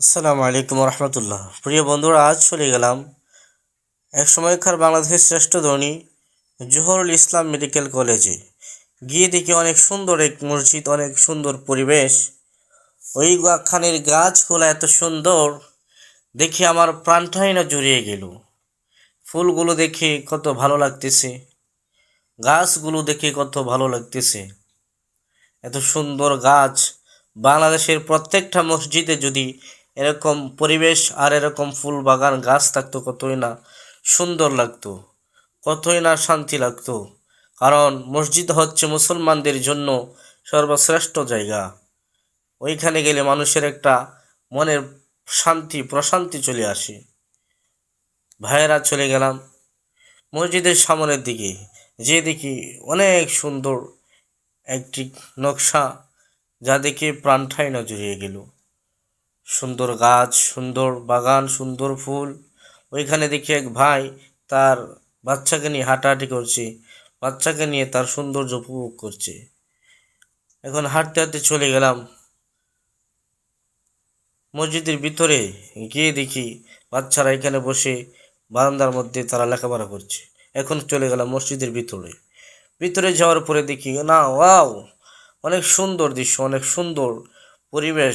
আসসালামু আলাইকুম রহমতুল্লাহ। প্রিয় বন্ধুরা, আজ চলে গেলাম এক সময়কার বাংলাদেশের শ্রেষ্ঠ ধনী জহুরুল ইসলাম মেডিকেল কলেজে। গিয়ে দেখি অনেক সুন্দর এক মসজিদ, অনেক সুন্দর পরিবেশ। ওইখানের গাছগুলো এত সুন্দর দেখে আমার প্রাণটাই না জুড়িয়ে গেল। ফুলগুলো দেখে কত ভালো লাগতেছে, গাছগুলো দেখে কত ভালো লাগতেছে। এত সুন্দর গাছ বাংলাদেশের প্রত্যেকটা মসজিদে যদি এরকম পরিবেশ আর এরকম ফুল বাগান গাছ থাকতো, কতই না সুন্দর লাগতো, কতই না শান্তি লাগতো। কারণ মসজিদ হচ্ছে মুসলমানদের জন্য সর্বশ্রেষ্ঠ জায়গা। ওইখানে গেলে মানুষের একটা মনের শান্তি প্রশান্তি চলে আসে। ভাইয়েরা, চলে গেলাম মসজিদের সামনের দিকে, যে দেখি অনেক সুন্দর একটি নকশা, যা দেখে প্রাণটাই না জুড়িয়ে গেল। সুন্দর গাছ, সুন্দর বাগান, সুন্দর ফুল। ওইখানে দেখি এক ভাই তার বাচ্চাকে নিয়ে হাঁটাহাঁটি করছে, বাচ্চাকে নিয়ে তার সৌন্দর্য উপভোগ করছে। এখন হাঁটতে হাঁটতে চলে গেলাম মসজিদের ভিতরে। গিয়ে দেখি বাচ্চারা এখানে বসে বারান্দার মধ্যে তারা লেখাপড়া করছে। এখন চলে গেলাম মসজিদের ভিতরে। ভিতরে যাওয়ার পরে দেখি না, ওয়াও, অনেক সুন্দর দৃশ্য, অনেক সুন্দর পরিবেশ।